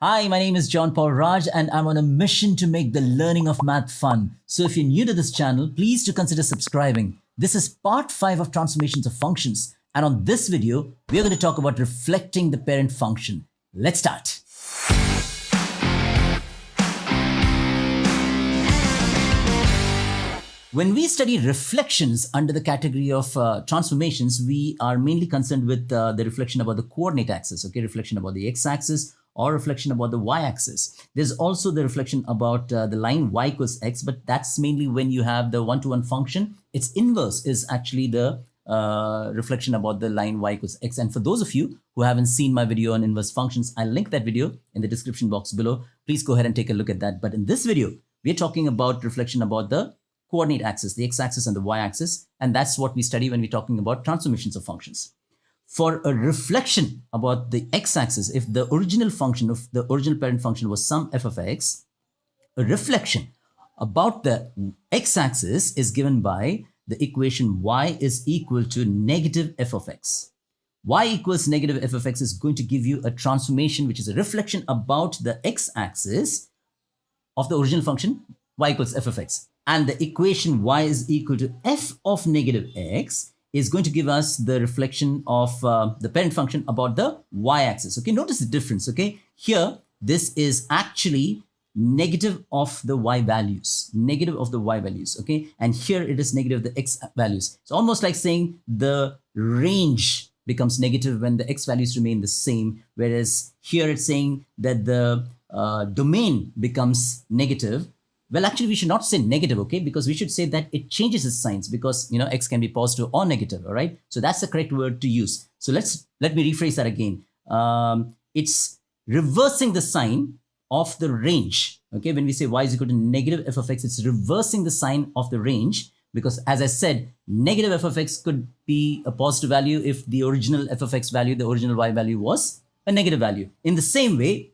Hi, my name is John Paul Raj, and I'm on a mission to make the learning of math fun. So if you're new to this channel, please do consider subscribing. This is part 5 of transformations of functions. And on this video, we're going to talk about reflecting the parent function. Let's start. When we study reflections under the category of transformations, we are mainly concerned with the reflection about the coordinate axis, okay, reflection about the x-axis or reflection about the y-axis. There's also the reflection about the line y equals x, but that's mainly when you have the one-to-one function. Its inverse is actually the reflection about the line y equals x. And for those of you who haven't seen my video on inverse functions, I'll link that video in the description box below. Please go ahead and take a look at that. But in this video, we're talking about reflection about the coordinate axis, the x-axis and the y-axis, and that's what we study when we're talking about transformations of functions. For a reflection about the x-axis, if the original function of the original parent function was some f of x, a reflection about the x-axis is given by the equation y is equal to negative f of x. Y equals negative f of x is going to give you a transformation, which is a reflection about the x-axis of the original function y equals f of x. And the equation y is equal to f of negative x is going to give us the reflection of the parent function about the y-axis. Okay, notice the difference. Okay, here this is actually negative of the y values, negative of the y values. Okay, and here it is negative of the x values. It's almost like saying the range becomes negative when the x values remain the same, whereas here it's saying that the domain becomes negative. Well, actually, we should not say negative, okay? Because we should say that it changes its signs because, x can be positive or negative, all right? So that's the correct word to use. So let me rephrase that again. It's reversing the sign of the range, okay? When we say y is equal to negative f of x, it's reversing the sign of the range because, as I said, negative f of x could be a positive value if the original f of x value, the original y value was a negative value. In the same way,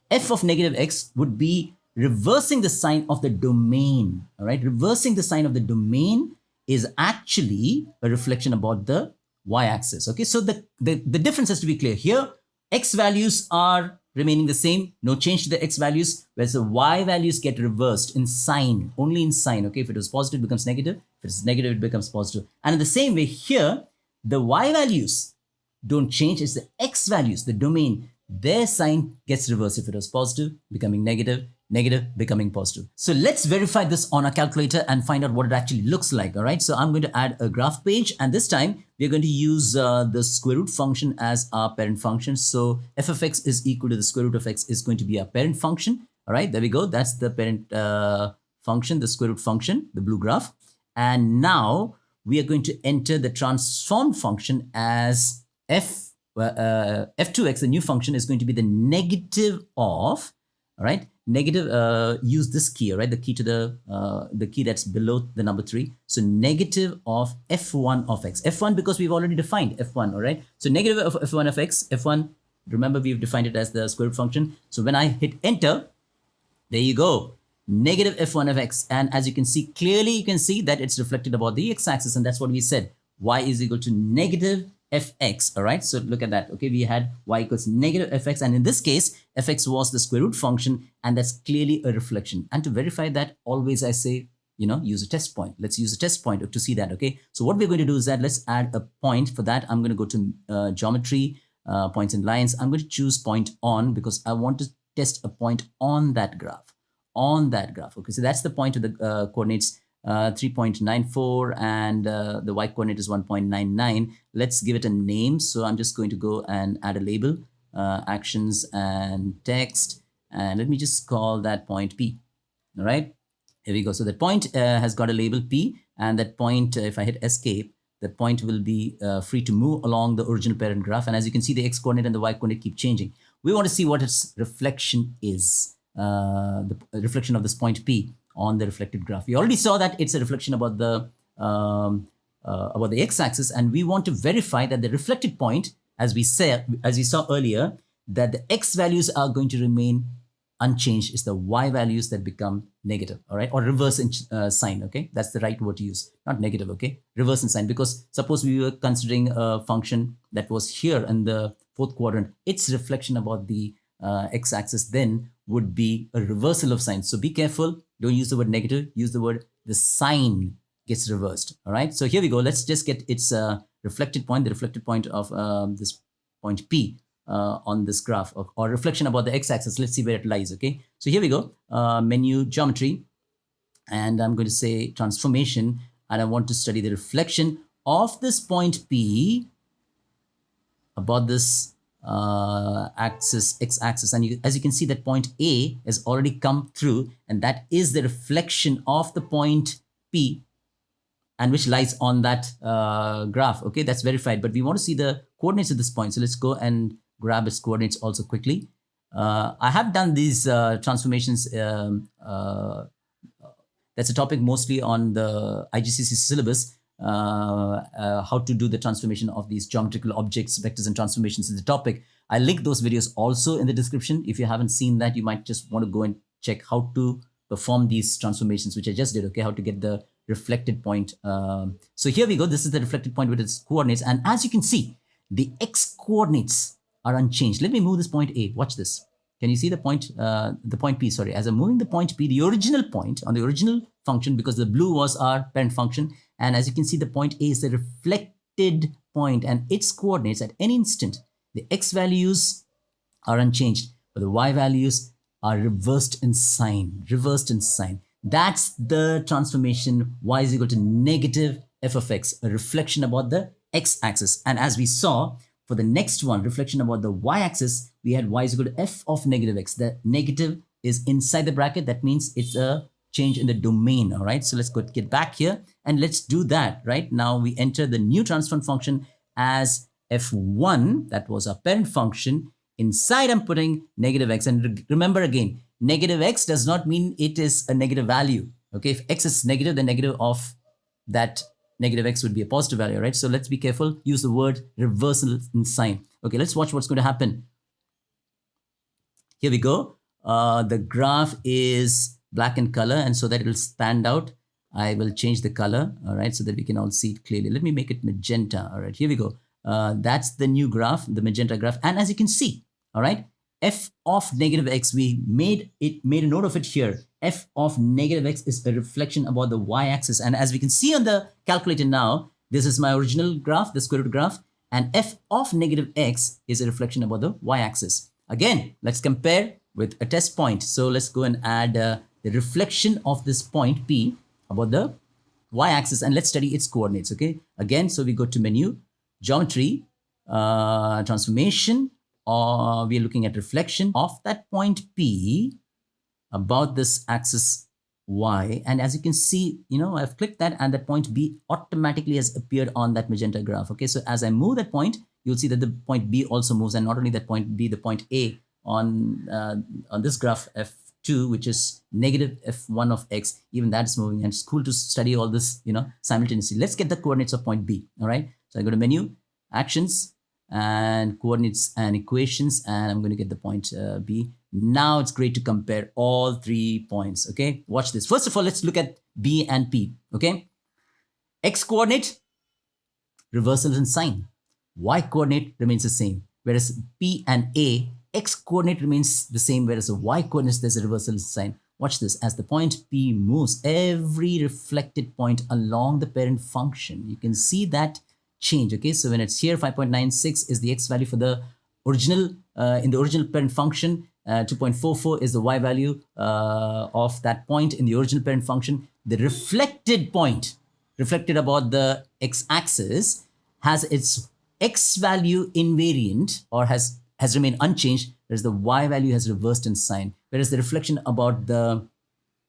f of negative x would be reversing the sign of the domain, all right? Reversing the sign of the domain is actually a reflection about the y-axis, okay? So the difference has to be clear. Here, x values are remaining the same, no change to the x values, whereas the y values get reversed in sign, only in sign, okay? If it was positive, it becomes negative. If it's negative, it becomes positive. And in the same way here, the y values don't change. It's the x values, the domain, their sign gets reversed. If it was positive, becoming negative, negative becoming positive. So let's verify this on our calculator and find out what it actually looks like, all right? So I'm going to add a graph page, and this time we're going to use the square root function as our parent function. So f of x is equal to the square root of x is going to be our parent function, all right? There we go. That's the parent function, the square root function, the blue graph. And now we are going to enter the transform function as f2x, the new function, is going to be the negative of, all right, negative, use this key, all right, the key to the key that's below the number 3. So negative of f1 of x. f1 because we've already defined f1, all right? So negative of f1 of x, f1, remember we've defined it as the square root function. So when I hit enter, there you go, negative f1 of x. And as you can see, clearly you can see that it's reflected about the x-axis, and that's what we said. Y is equal to negative fx, all right? So look at that, okay? We had y equals negative fx, and in this case, fx was the square root function, and that's clearly a reflection. And to verify that, always I say, use a test point. Let's use a test point to see that, okay? So what we're going to do is that let's add a point. For that, I'm going to go to geometry, points and lines. I'm going to choose point on because I want to test a point on that graph, okay? So that's the point of the coordinates 3.94 and the y coordinate is 1.99. Let's give it a name. So I'm just going to go and add a label, actions and text, and let me just call that point P. All right, here we go. So that point has got a label P, and that point, if I hit escape, that point will be free to move along the original parent graph. And as you can see, the x coordinate and the y coordinate keep changing. We want to see what its reflection is, the reflection of this point P on the reflected graph. We already saw that it's a reflection about the x-axis, and we want to verify that the reflected point, as we saw earlier, that the x values are going to remain unchanged. It's the y values that become negative, all right, or reverse in sign, okay? That's the right word to use, not negative, okay? Reverse in sign, because suppose we were considering a function that was here in the fourth quadrant, its reflection about the x-axis, then would be a reversal of sign. So be careful. Don't use the word negative. Use the word the sign gets reversed. All right. So here we go. Let's just get its reflected point, the reflected point of this point P on this graph, or reflection about the x-axis. Let's see where it lies. Okay. So here we go. Menu, geometry, and I'm going to say transformation, and I want to study the reflection of this point P about this axis, x-axis, and as you can see, that point A has already come through, and that is the reflection of the point P, and which lies on that graph. Okay, that's verified, but we want to see the coordinates at this point. So let's go and grab its coordinates also quickly. I have done these transformations. That's a topic mostly on the IGCSE syllabus. How to do the transformation of these geometrical objects, vectors, and transformations is the topic. I link those videos also in the description. If you haven't seen that, you might just want to go and check how to perform these transformations, which I just did. Okay, how to get the reflected point. So here we go. This is the reflected point with its coordinates, and as you can see, the x coordinates are unchanged. Let me move this point A. Watch this. Can you see the point P? Sorry, as I'm moving the point P, the original point on the original function, because the blue was our parent function, and as you can see, the point A is the reflected point, and its coordinates at any instant, the x values are unchanged, but the y values are reversed in sign. Reversed in sign. That's the transformation y is equal to negative f of x, a reflection about the x-axis. And as we saw, for the next one, reflection about the y-axis, we had y is equal to f of negative x. The negative is inside the bracket. That means it's a change in the domain. All right. So let's get back here and let's do that. Right now, we enter the new transform function as f1. That was our parent function. Inside, I'm putting negative x. And remember again, negative x does not mean it is a negative value. Okay. If x is negative, the negative of that negative x would be a positive value, right? So let's be careful. Use the word reversal in sign. Okay, let's watch what's going to happen. Here we go. The graph is black in color, and so that it will stand out, I will change the color, all right, so that we can all see it clearly. Let me make it magenta. All right, here we go. That's the new graph, the magenta graph. And as you can see, all right, f of negative x, we made a note of it here. F of negative x is a reflection about the y-axis. And as we can see on the calculator now, this is my original graph, the square root graph, and f of negative x is a reflection about the y-axis. Again, let's compare with a test point. So let's go and add the reflection of this point P about the y-axis, and let's study its coordinates, okay? Again, so we go to menu, geometry, transformation, or we are looking at reflection of that point P about this axis y, and as you can see, I've clicked that, and that point B automatically has appeared on that magenta graph. Okay, so as I move that point, you'll see that the point B also moves, and not only that point B, the point A on this graph f2, which is negative f1 of x, even that's moving, and it's cool to study all this simultaneously. Let's get the coordinates of point B. All right, so I go to menu, actions, and coordinates and equations, and I'm going to get the point B. Now it's great to compare all 3 points. Okay, watch this. First of all, let's look at B and P. Okay, x coordinate, reversal in sign. Y coordinate remains the same, whereas P and A, x coordinate remains the same, whereas the y coordinates, there's a reversal in sign. Watch this. As the point P moves, every reflected point along the parent function, you can see that change. Okay, so when it's here, 5.96 is the x value for the original, in the original parent function. 2.44 is the y value of that point in the original parent function. The reflected point, reflected about the x-axis, has its x value invariant, or has remained unchanged, whereas the y value has reversed in sign. Whereas the reflection about the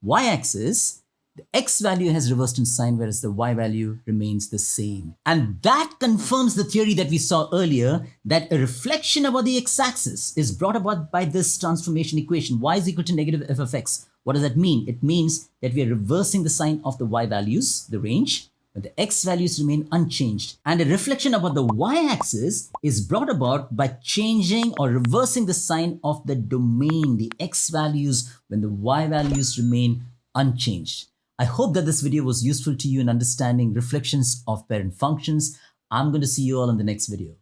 y-axis, the x value has reversed in sign, whereas the y value remains the same. And that confirms the theory that we saw earlier, that a reflection about the x-axis is brought about by this transformation equation, y is equal to negative f of x. What does that mean? It means that we are reversing the sign of the y values, the range, but the x values remain unchanged. And a reflection about the y-axis is brought about by changing or reversing the sign of the domain, the x values, when the y values remain unchanged. I hope that this video was useful to you in understanding reflections of parent functions. I'm going to see you all in the next video.